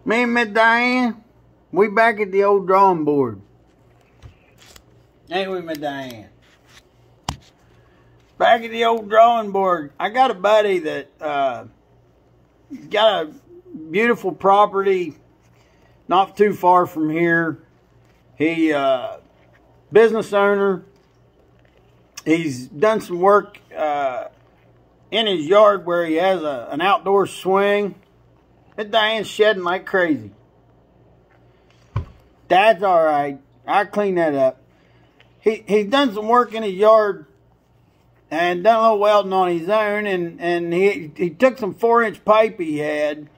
Me and Miss Diane, we back at the old drawing board. Ain't we, Miss Diane? Back at the old drawing board. I got a buddy that got a beautiful property not too far from here. He business owner. He's done some work in his yard where he has an outdoor swing. Miss Diane's shedding like crazy. That's all right. I'll clean that up. He's done some work in his yard and done a little welding on his own, and he took some 4-inch pipe he had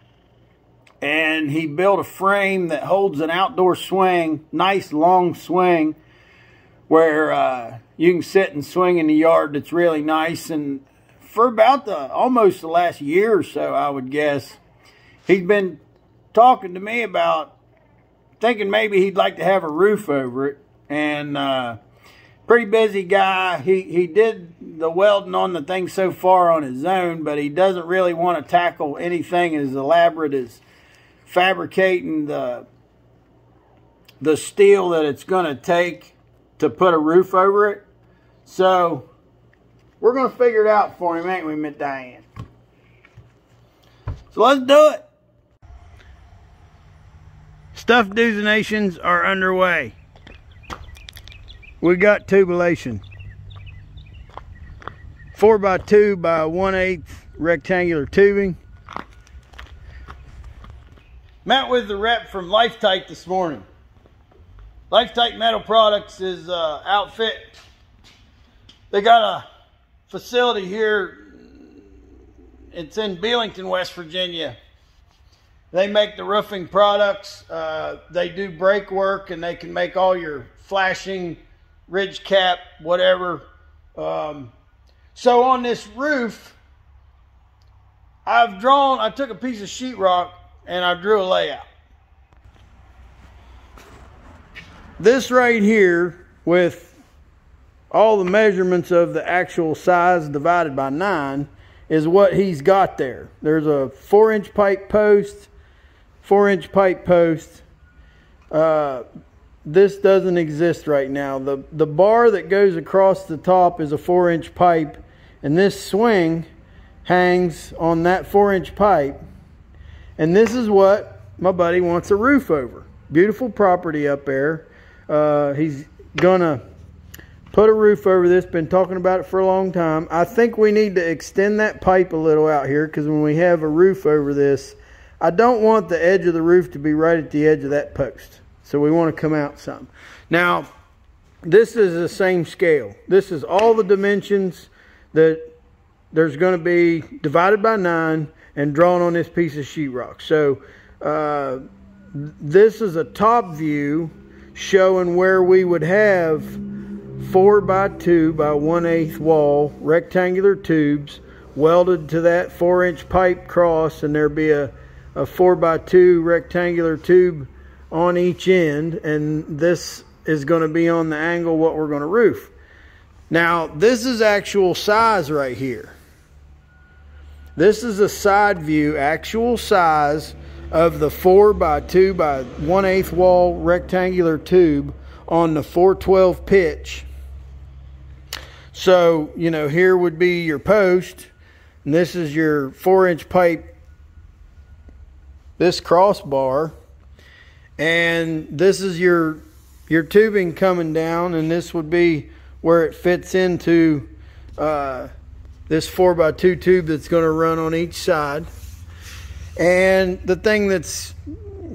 and he built a frame that holds an outdoor swing, nice long swing, where you can sit and swing in the yard. That's really nice. And for about almost the last year or so, I would guess, he's been talking to me about thinking maybe he'd like to have a roof over it. And pretty busy guy. He did the welding on the thing so far on his own, but he doesn't really want to tackle anything as elaborate as fabricating the steel that it's going to take to put a roof over it. So we're going to figure it out for him, ain't we, Miss Diane? So let's do it. Stuff detonations are underway. We got tubulation. 4x2 by 1/8 rectangular tubing. Met with the rep from Lifetite this morning. Lifetite Metal Products is outfit. They got a facility here. It's in Belington, West Virginia. They make the roofing products. They do brake work, and they can make all your flashing, ridge cap, whatever. So on this roof, I took a piece of sheetrock and I drew a layout. This right here, with all the measurements of the actual size divided by 9, is what he's got there. There's a 4-inch pipe post, 4-inch pipe post. This doesn't exist right now. The bar that goes across the top is a 4-inch pipe, and this swing hangs on that 4-inch pipe. And this is what my buddy wants a roof over. Beautiful property up there. He's gonna put a roof over this. Been talking about it for a long time. I think we need to extend that pipe a little out here, because when we have a roof over this, I don't want the edge of the roof to be right at the edge of that post. So we want to come out some. Now, this is the same scale. This is all the dimensions that there's going to be divided by 9 and drawn on this piece of sheetrock. So this is a top view showing where we would have 4x2 by 1/8 wall rectangular tubes welded to that 4-inch pipe cross, and there'd be a 4x2 rectangular tube on each end, and this is going to be on the angle what we're going to roof. Now, this is actual size right here. This is a side view, actual size of the 4x2 by 1/8 wall rectangular tube on the 412 pitch. So, you know, here would be your post, and this is your 4-inch pipe, this crossbar, and this is your tubing coming down, and this would be where it fits into this 4x2 tube that's going to run on each side. And the thing that's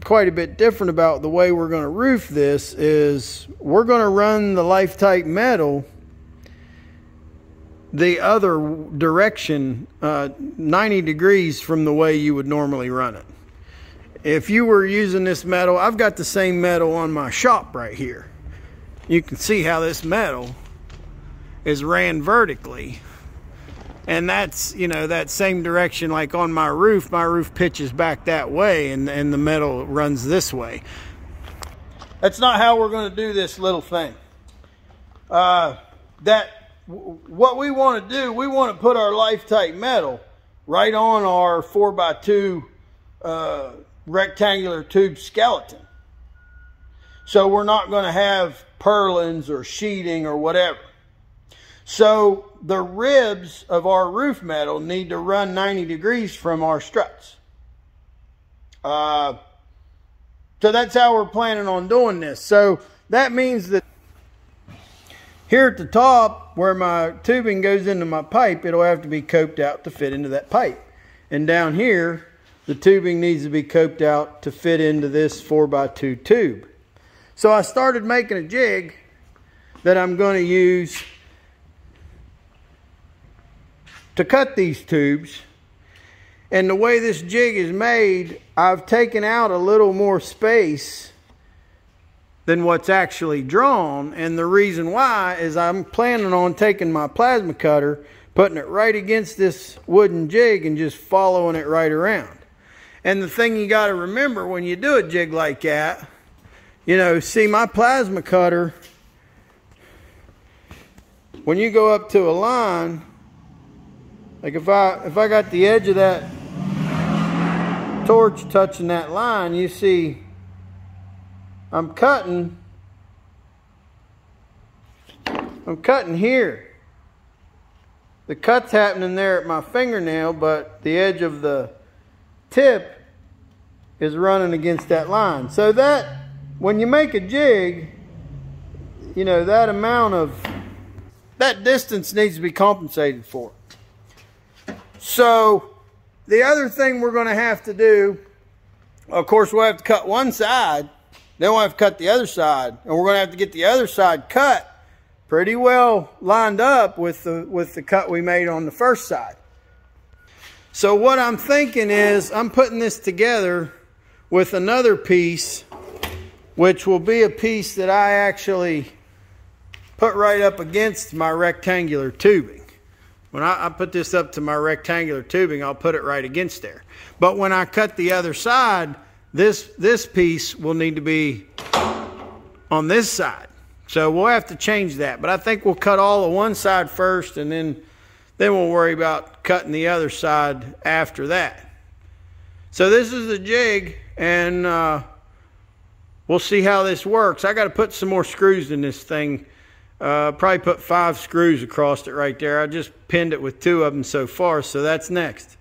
quite a bit different about the way we're going to roof this is we're going to run the Lifetite metal the other direction, 90 degrees from the way you would normally run it. If you were using this metal, I've got the same metal on my shop right here. You can see how this metal is ran vertically. And that's, you know, that same direction like on my roof. My roof pitches back that way, and the metal runs this way. That's not how we're going to do this little thing. What we want to do, we want to put our Lifetite metal right on our 4x2 rectangular tube skeleton. So we're not going to have purlins or sheeting or whatever. So the ribs of our roof metal need to run 90 degrees from our struts. So that's how we're planning on doing this. So that means that here at the top, where my tubing goes into my pipe, it'll have to be coped out to fit into that pipe. And down here, the tubing needs to be coped out to fit into this 4x2 tube. So I started making a jig that I'm going to use to cut these tubes. And the way this jig is made, I've taken out a little more space than what's actually drawn. And the reason why is I'm planning on taking my plasma cutter, putting it right against this wooden jig and just following it right around. And the thing you got to remember when you do a jig like that, you know, see my plasma cutter, when you go up to a line, like if I got the edge of that torch touching that line, you see I'm cutting here. The cut's happening there at my fingernail, but the edge of the tip is running against that line. So that, when you make a jig, you know, that distance needs to be compensated for. So the other thing we're going to have to do, of course, we'll have to cut one side, then we'll have to cut the other side, and we're going to have to get the other side cut pretty well lined up with the cut we made on the first side. So what I'm thinking is I'm putting this together with another piece, which will be a piece that I actually put right up against my rectangular tubing. When I put this up to my rectangular tubing, I'll put it right against there. But when I cut the other side, this piece will need to be on this side. So we'll have to change that. But I think we'll cut all of one side first, and then we'll worry about cutting the other side after that. So this is the jig, and we'll see how this works. I got to put some more screws in this thing. Probably put 5 screws across it right there. I just pinned it with 2 of them so far, so that's next.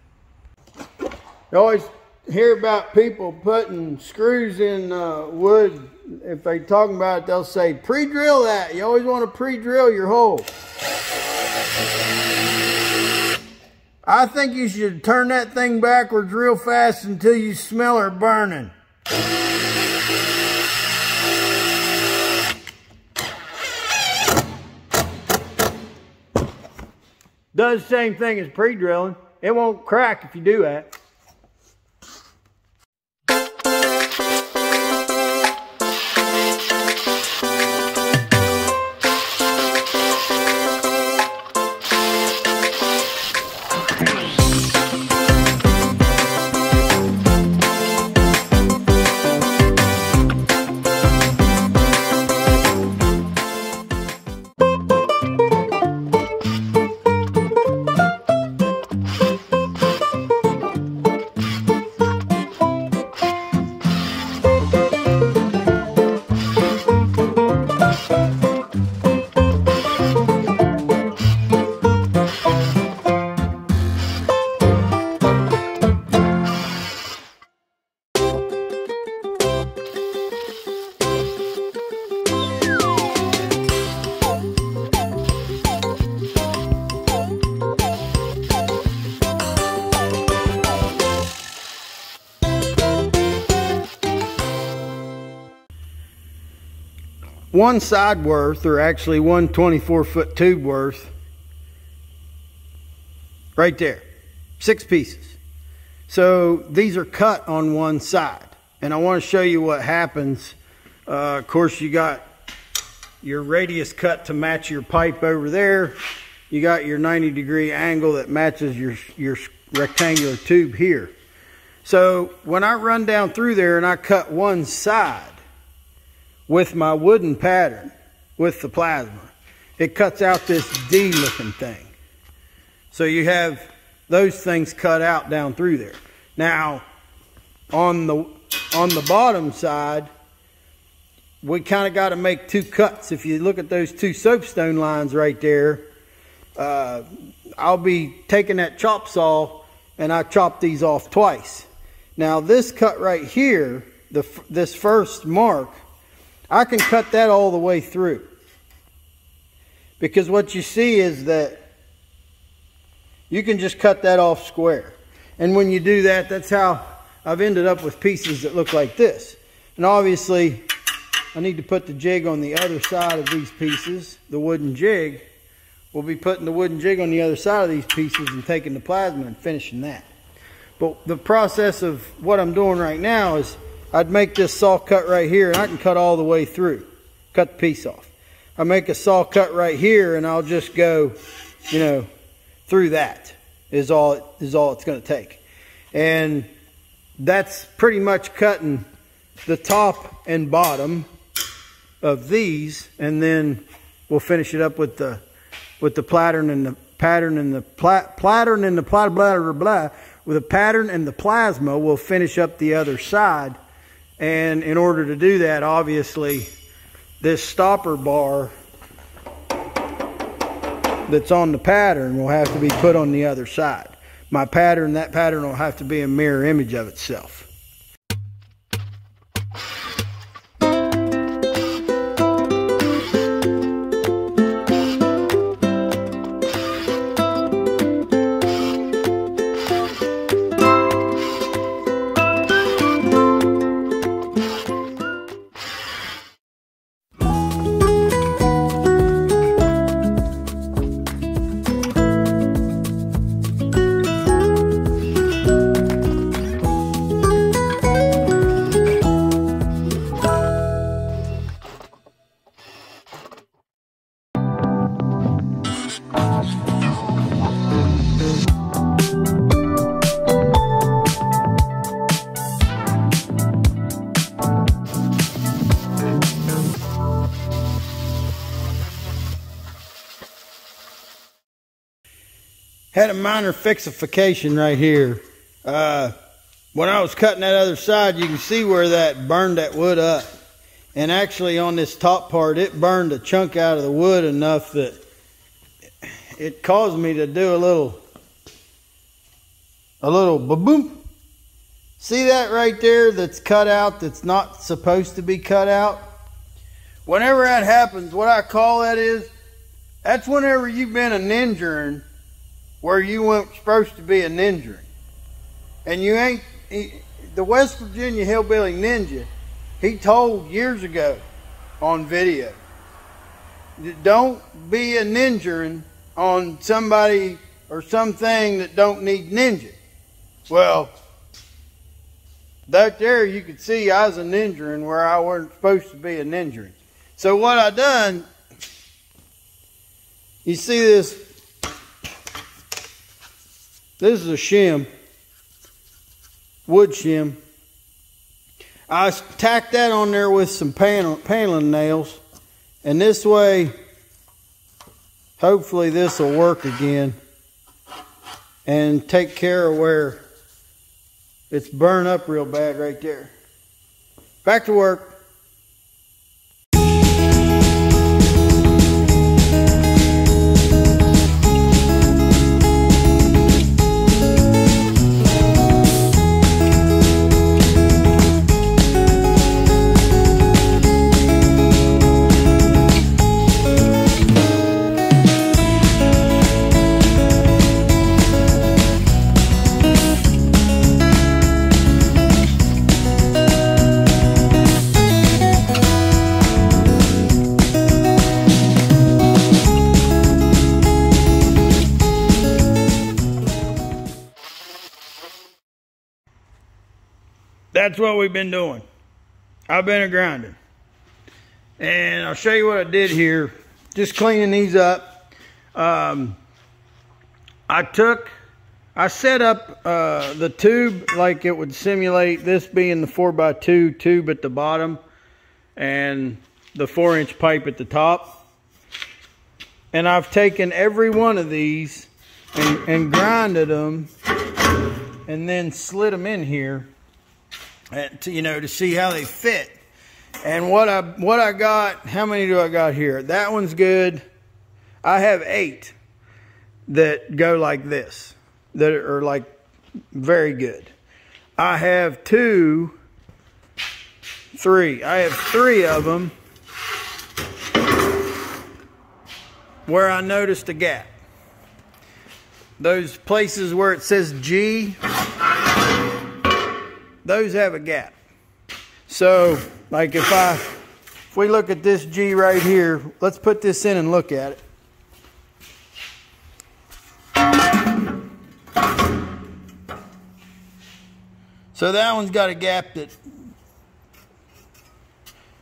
You always hear about people putting screws in wood. If they're talking about it, they'll say, pre-drill that. You always want to pre-drill your hole. I think you should turn that thing backwards real fast until you smell her burning. Does the same thing as pre-drilling. It won't crack if you do that. One side worth, or actually one 24-foot tube worth, right there, 6 pieces. So these are cut on one side, and I want to show you what happens. Of course, you got your radius cut to match your pipe over there. You got your 90-degree angle that matches your rectangular tube here. So when I run down through there and I cut one side with my wooden pattern, with the plasma, it cuts out this D looking thing. So you have those things cut out down through there. Now, on the bottom side, we kind of got to make two cuts. If you look at those two soapstone lines right there, I'll be taking that chop saw and I chop these off twice. Now this cut right here, this first mark, I can cut that all the way through. Because what you see is that you can just cut that off square. And when you do that, that's how I've ended up with pieces that look like this. And obviously, I need to put the jig on the other side of these pieces, the wooden jig. We'll be putting the wooden jig on the other side of these pieces and taking the plasma and finishing that. But the process of what I'm doing right now is I'd make this saw cut right here and I can cut all the way through, cut the piece off. I make a saw cut right here and I'll just go, you know, through that is all it's going to take. And that's pretty much cutting the top and bottom of these, and then we'll finish it up with the pattern and the pattern and the pattern and the blah blah blah blah. With a pattern and the plasma, we'll finish up the other side. And in order to do that, obviously, this stopper bar that's on the pattern will have to be put on the other side. That pattern will have to be a mirror image of itself. Had a minor fixification right here. When I was cutting that other side, you can see where that burned that wood up. And actually on this top part, it burned a chunk out of the wood enough that it caused me to do a little ba-boom. See that right there that's cut out, that's not supposed to be cut out? Whenever that happens, what I call that is, that's whenever you've been a ninja where you weren't supposed to be a ninja. And you ain't, the West Virginia Hillbilly Ninja, he told years ago on video, don't be a ninja on somebody or something that don't need ninja. Well, that there you could see I was a ninja where I wasn't supposed to be a ninja. So what I done, you see this is a shim, wood shim. I tacked that on there with some paneling nails, and this way, hopefully this will work again and take care of where it's burned up real bad right there. Back to work. That's what we've been doing. I've been a grinding. And I'll show you what I did here. Just cleaning these up. I set up the tube like it would simulate this being the 4x2 tube at the bottom and the 4-inch pipe at the top. And I've taken every one of these and grinded them and then slid them in here to see how they fit. And what I got, how many do I got here? That one's good. I have 8 that go like this, that are like very good. I have 3. I have 3 of them where I noticed a gap. Those places where it says G, those have a gap. So, like if we look at this G right here, let's put this in and look at it. So that one's got a gap that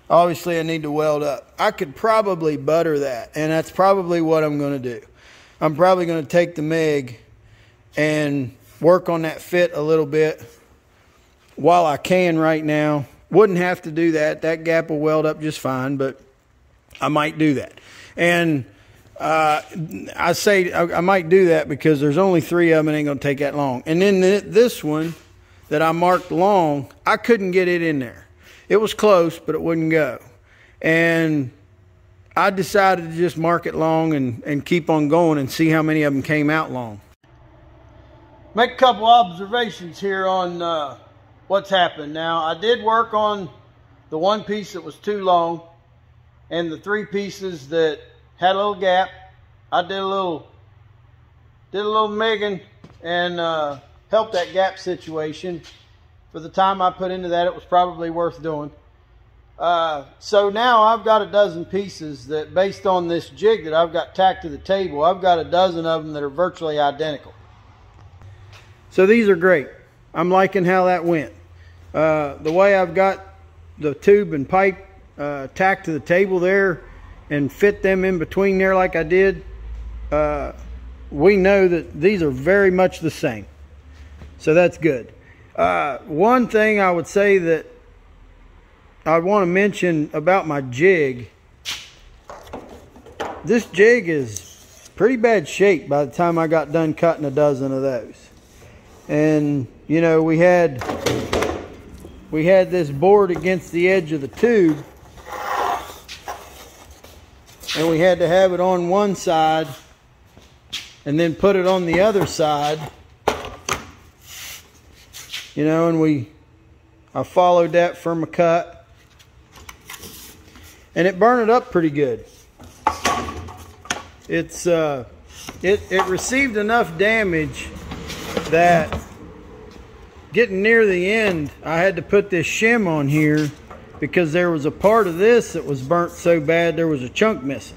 obviously I need to weld up. I could probably butter that, and that's probably what I'm going to do. I'm probably going to take the MIG and work on that fit a little bit while I can right now. Wouldn't have to do that. That gap will weld up just fine, but I might do that. And I say I might do that because there's only 3 of them and it ain't going to take that long. And then this one that I marked long, I couldn't get it in there. It was close, but it wouldn't go. And I decided to just mark it long and keep on going and see how many of them came out long. Make a couple observations here on what's happened. Now, I did work on the one piece that was too long and the 3 pieces that had a little gap. I did a little MIGing and helped that gap situation. For the time I put into that, it was probably worth doing. So now I've got a dozen pieces that, based on this jig that I've got tacked to the table, I've got a dozen of them that are virtually identical. So these are great. I'm liking how that went. The way I've got the tube and pipe tacked to the table there and fit them in between there like I did, we know that these are very much the same. So that's good. One thing I would say that I want to mention about my jig, this jig is pretty bad shape by the time I got done cutting a dozen of those. And you know, we had this board against the edge of the tube, and we had to have it on one side and then put it on the other side, you know, and I followed that from a cut, and it burned it up pretty good. It received enough damage that getting near the end, I had to put this shim on here because there was a part of this that was burnt so bad there was a chunk missing.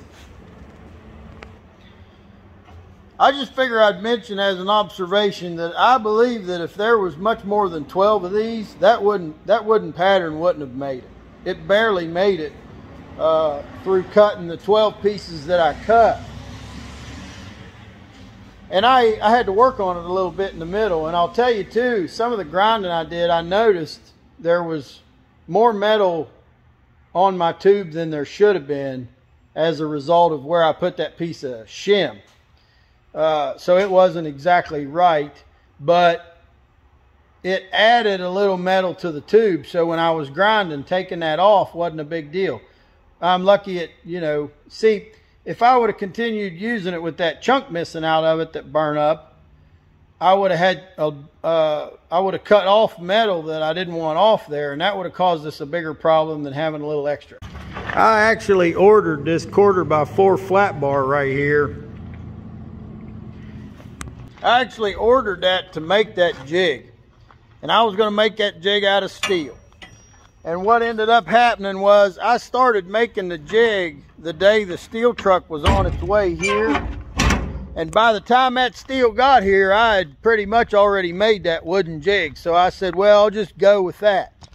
I just figure I'd mention as an observation that I believe that if there was much more than 12 of these, that wooden pattern wouldn't have made it. It barely made it through cutting the 12 pieces that I cut. And I had to work on it a little bit in the middle. And I'll tell you too, some of the grinding I did, I noticed there was more metal on my tube than there should have been as a result of where I put that piece of shim. So it wasn't exactly right, but it added a little metal to the tube. So when I was grinding, taking that off wasn't a big deal. I'm lucky it, you know, see, if I would have continued using it with that chunk missing out of it that burned up, I would have had I would have cut off metal that I didn't want off there, and that would have caused us a bigger problem than having a little extra. I actually ordered this 1/4x4 flat bar right here. I actually ordered that to make that jig, and I was going to make that jig out of steel. And what ended up happening was I started making the jig the day the steel truck was on its way here. And by the time that steel got here, I had pretty much already made that wooden jig. So I said, well, I'll just go with that.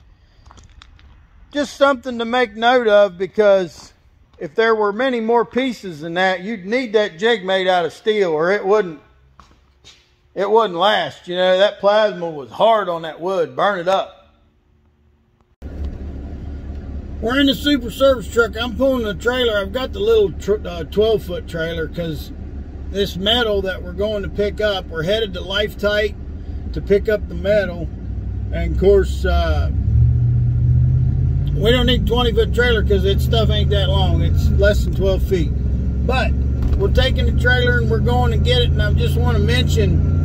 Just something to make note of, because if there were many more pieces than that, you'd need that jig made out of steel or it wouldn't last. You know, that plasma was hard on that wood, burn it up. We're in the super service truck. I'm pulling the trailer. I've got the little 12-foot trailer because this metal that we're going to pick up, we're headed to Life Tight to pick up the metal. And of course, we don't need a 20-foot trailer because its stuff ain't that long. It's less than 12 feet. But we're taking the trailer and we're going to get it. And I just want to mention,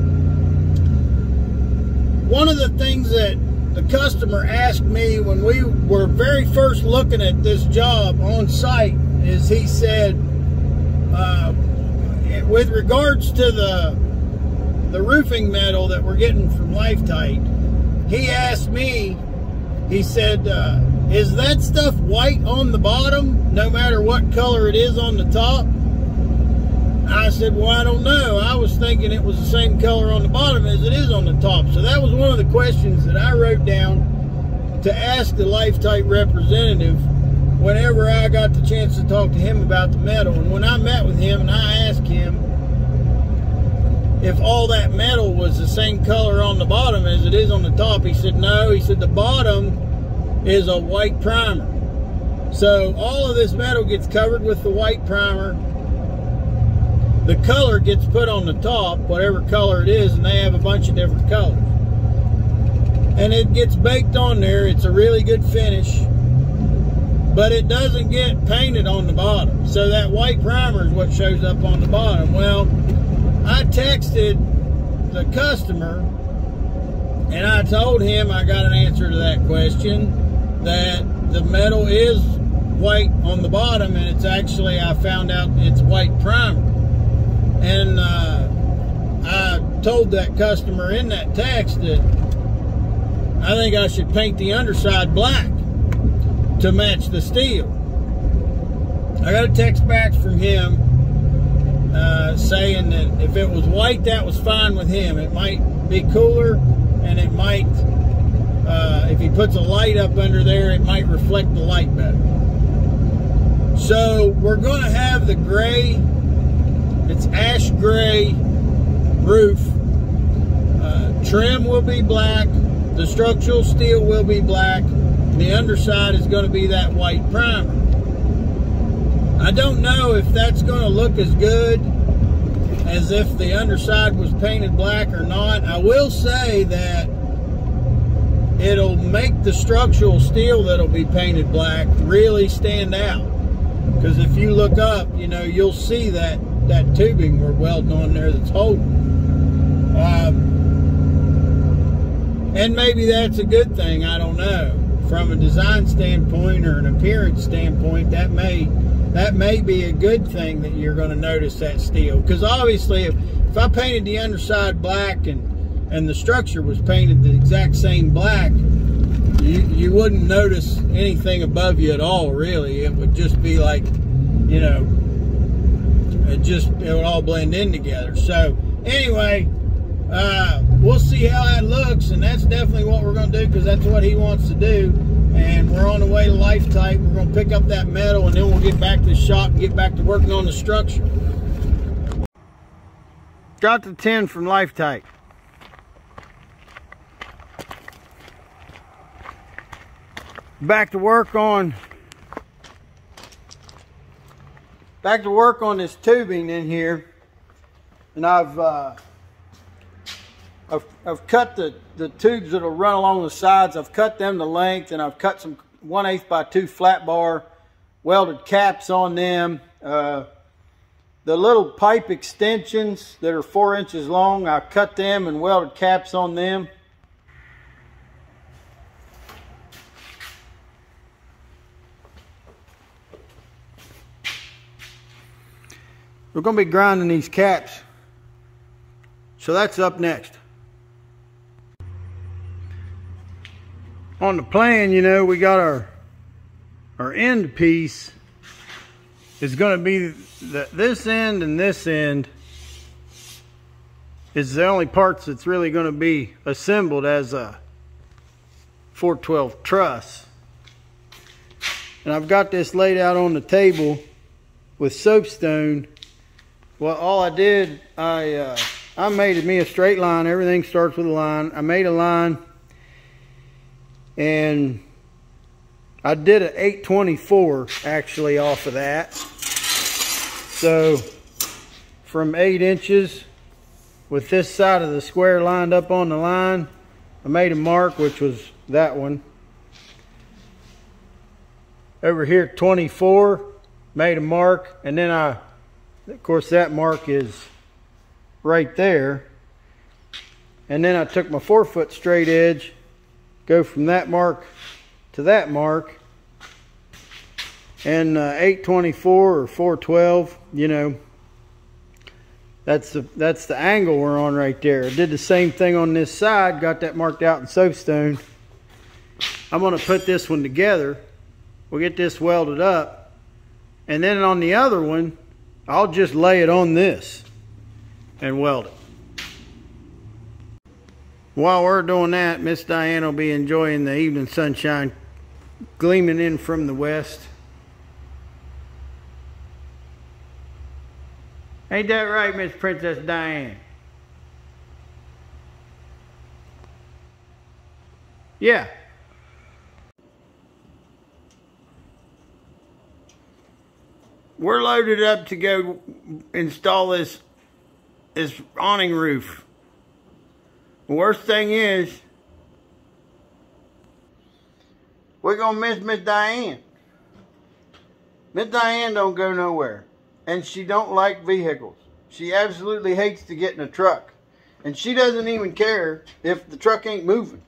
one of the things that the customer asked me when we were very first looking at this job on site is, he said, with regards to the roofing metal that we're getting from Lifetite, he asked me, he said, is that stuff white on the bottom no matter what color it is on the top? I said, well, I don't know. I was thinking it was the same color on the bottom as it is on the top. So that was one of the questions that I wrote down to ask the Lifetite representative whenever I got the chance to talk to him about the metal. And when I met with him and I asked him if all that metal was the same color on the bottom as it is on the top, he said no. He said the bottom is a white primer. So all of this metal gets covered with the white primer. The color gets put on the top, whatever color it is, and they have a bunch of different colors. And it gets baked on there. It's a really good finish, but it doesn't get painted on the bottom. So that white primer is what shows up on the bottom. Well, I texted the customer and I told him I got an answer to that question, that the metal is white on the bottom, and it's actually, I found out it's white primer. And I told that customer in that text that I think I should paint the underside black to match the steel. I got a text back from him saying that if it was white, that was fine with him. It might be cooler, and it might, if he puts a light up under there, it might reflect the light better. So we're going to have the gray, it's ash gray roof. Trim will be black. The structural steel will be black. The underside is going to be that white primer. I don't know if that's going to look as good as if the underside was painted black or not. I will say that it'll make the structural steel that'll be painted black really stand out. Because if you look up, you know, you'll see that tubing we're welding on there that's holding. And maybe that's a good thing, I don't know. From a design standpoint or an appearance standpoint, that may be a good thing that you're going to notice that steel. Because obviously, if I painted the underside black and the structure was painted the exact same black, you wouldn't notice anything above you at all, really. It would just be like, you know, it would all blend in together. So anyway, we'll see how that looks, and that's definitely what we're going to do, because that's what he wants to do. And we're on the way to Lifetite. We're going to pick up that metal, and then we'll get back to the shop and get back to working on the structure. Got the tin from Lifetite. Back to work on this tubing in here, and I've cut the tubes that'll run along the sides. I've cut them to length, and I've cut some 1/8 by 2 flat bar welded caps on them. The little pipe extensions that are 4 inches long, I cut them and welded caps on them. We're going to be grinding these caps, so that's up next. On the plan, you know, we got our end piece is going to be this end, and this end is the only parts that's really going to be assembled as a 412 truss. And I've got this laid out on the table with soapstone. Well, all I did, I made me a straight line. Everything starts with a line. I made a line, and I did an 824 actually off of that. So from 8 inches with this side of the square lined up on the line, I made a mark, which was that one. Over here, 24, made a mark, and then of course that mark is right there. And then I took my 4-foot straight edge, go from that mark to that mark, and 824 or 412, you know, that's the angle we're on right there. I did the same thing on this side, got that marked out in soapstone. I'm going to put this one together. We'll get this welded up, and then on the other one, I'll just lay it on this and weld it. While we're doing that, Miss Diane will be enjoying the evening sunshine gleaming in from the west. Ain't that right, Miss Princess Diane? Yeah. We're loaded up to go install this awning roof. The worst thing is, we're gonna miss Miss Diane. Miss Diane don't go nowhere, and she don't like vehicles. She absolutely hates to get in a truck, and she doesn't even care if the truck ain't moving.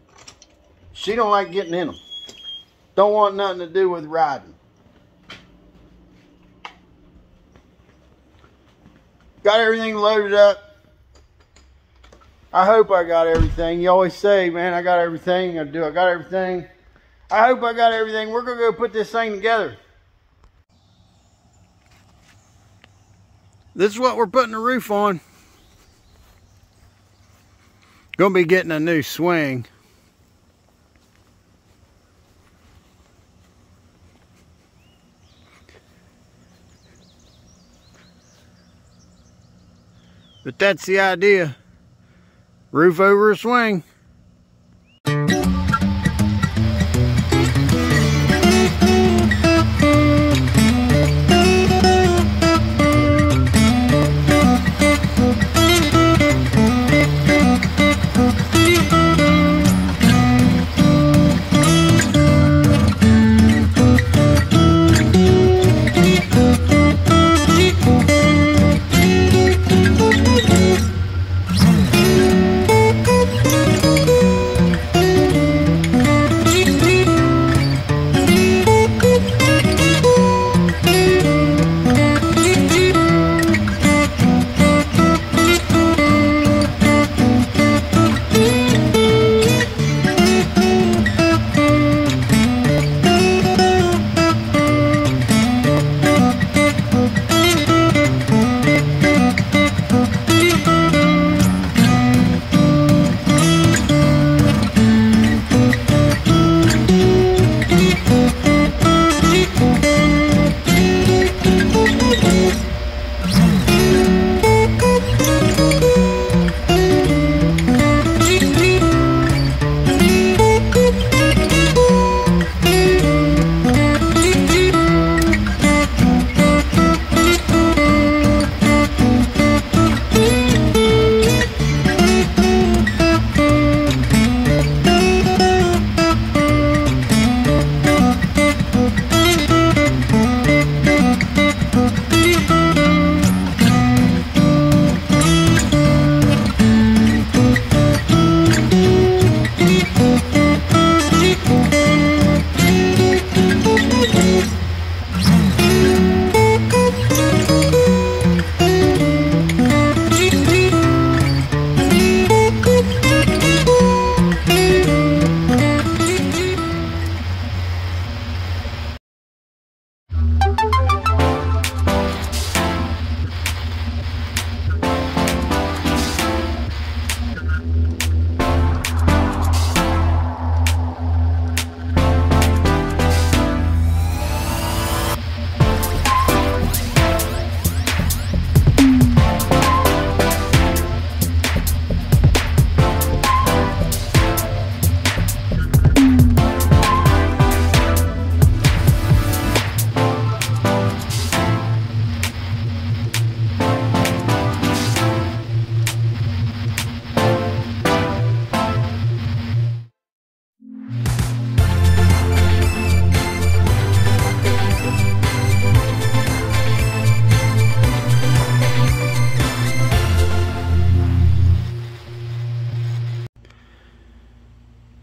She don't like getting in them. Don't want nothing to do with riding. Got everything loaded up. I hope I got everything. You always say, man, I got everything. I got everything. I hope I got everything. We're going to go put this thing together. This is what we're putting the roof on. Going to be getting a new swing. But that's the idea. Roof over a swing.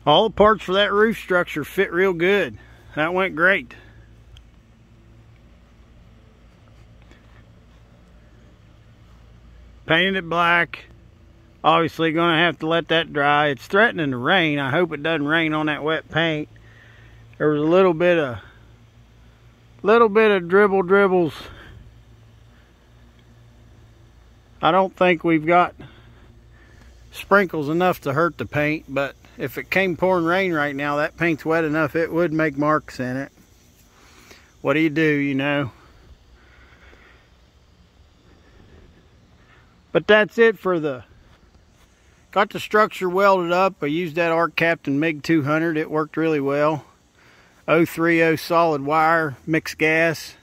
All the parts for that roof structure fit real good. That went great. Painted it black. Obviously gonna have to let that dry. It's threatening to rain. I hope it doesn't rain on that wet paint. There was a little bit of dribbles. I don't think we've got sprinkles enough to hurt the paint, but if it came pouring rain right now, that paint's wet enough it would make marks in it. What do, you know? But that's it for got the structure welded up. I used that Arc Captain MiG 200. It worked really well. 030 solid wire, mixed gas.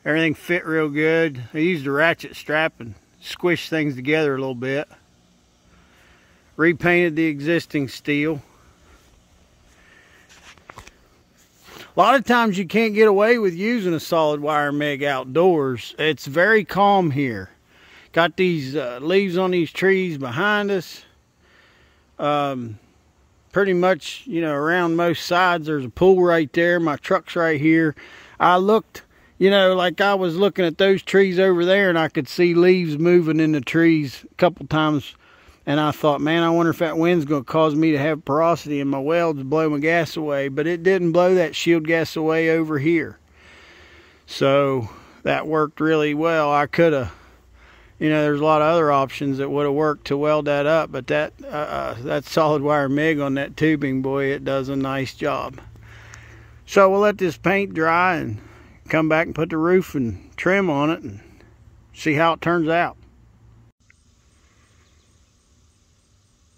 Everything fit real good. I used a ratchet strap and squished things together a little bit. Repainted the existing steel. A lot of times you can't get away with using a solid wire MiG outdoors. It's very calm here. Got these leaves on these trees behind us. Pretty much, you know, around most sides. There's a pool right there. My truck's right here. I looked, you know, like I was looking at those trees over there, and I could see leaves moving in the trees a couple times. And I thought, man, I wonder if that wind's going to cause me to have porosity in my welds to blow my gas away. But it didn't blow that shield gas away over here. So that worked really well. I could have, you know, there's a lot of other options that would have worked to weld that up. But that solid wire MiG on that tubing, boy, it does a nice job. So we'll let this paint dry and come back and put the roof and trim on it and see how it turns out.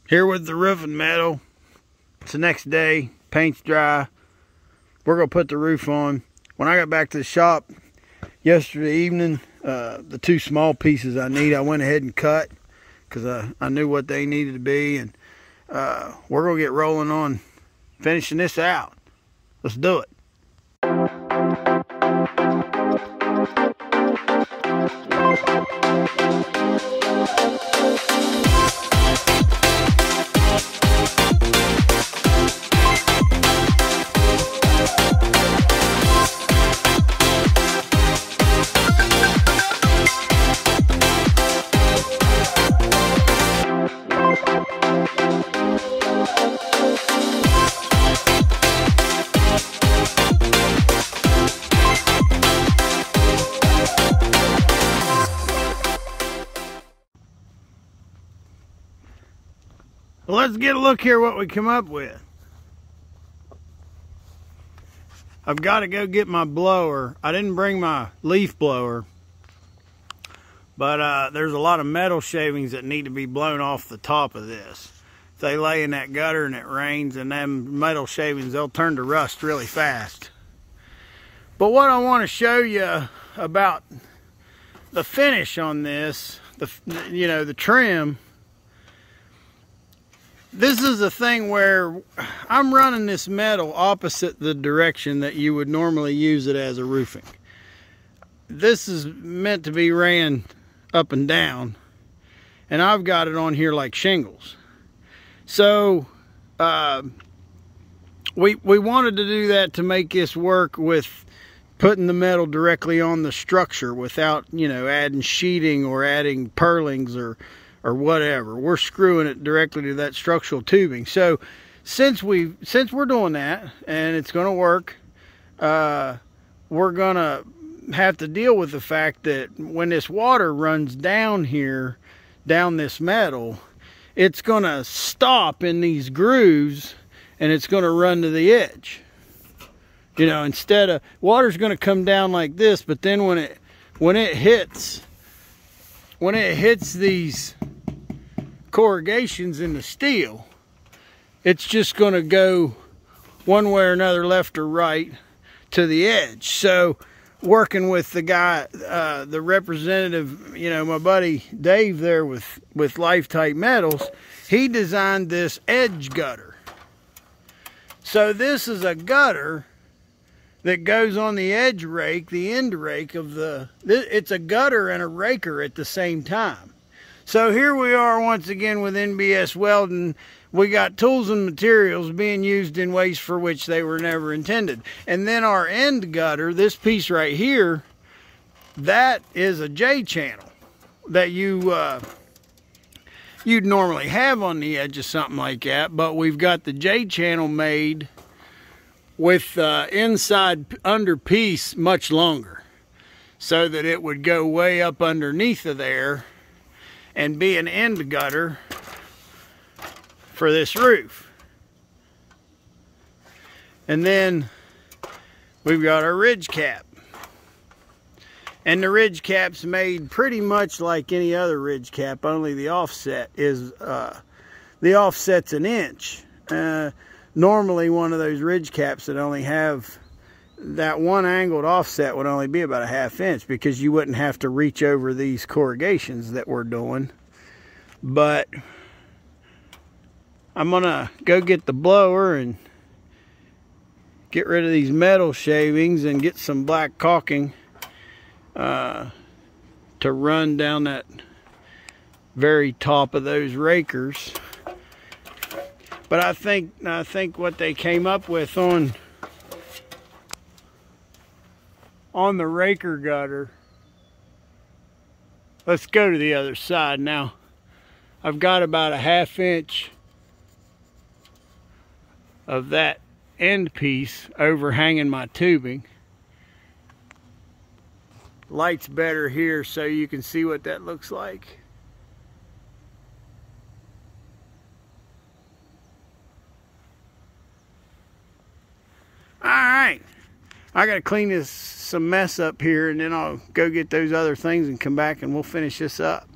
Here with the roofing metal. It's the next day. Paint's dry. We're going to put the roof on. When I got back to the shop yesterday evening, the two small pieces I need, I went ahead and cut because I knew what they needed to be. And we're going to get rolling on finishing this out. Let's do it. Let's get a look here what we come up with. I've got to go get my blower. I didn't bring my leaf blower, but there's a lot of metal shavings that need to be blown off the top of this. If they lay in that gutter and it rains, and them metal shavings, they'll turn to rust really fast. But what I want to show you about the finish on this, the trim. This is a thing where I'm running this metal opposite the direction that you would normally use it as a roofing. This is meant to be ran up and down, and I've got it on here like shingles. So we wanted to do that to make this work with putting the metal directly on the structure without, you know, adding sheeting or adding purlings or whatever. We're screwing it directly to that structural tubing. So since we're doing that and it's going to work, we're going to have to deal with the fact that when this water runs down here, down this metal, it's going to stop in these grooves and it's going to run to the edge. You know, instead of water's going to come down like this, but then when it hits these corrugations in the steel, it's just going to go one way or another, left or right, to the edge. So working with the guy, the representative, you know, my buddy Dave there with Life Type Metals, he designed this edge gutter. So this is a gutter that goes on the edge rake, the end rake of it's a gutter and a raker at the same time. So here we are once again with NBS welding. We got tools and materials being used in ways for which they were never intended. And then our end gutter, this piece right here, that is a J channel that you'd normally have on the edge of something like that, but we've got the J channel made with inside under piece much longer, so that it would go way up underneath of there and be an end gutter for this roof. And then we've got our ridge cap. And the ridge cap's made pretty much like any other ridge cap, only the offset is, the offset's an inch. Normally one of those ridge caps that only have that one angled offset would only be about a 1/2 inch, because you wouldn't have to reach over these corrugations that we're doing. But I'm gonna go get the blower and get rid of these metal shavings and get some black caulking to run down that very top of those rakers. But I think what they came up with on the raker gutter, let's go to the other side now. I've got about a 1/2 inch of that end piece overhanging my tubing. Light's better here so you can see what that looks like. All right, I gotta clean some mess up here, and then I'll go get those other things and come back and we'll finish this up.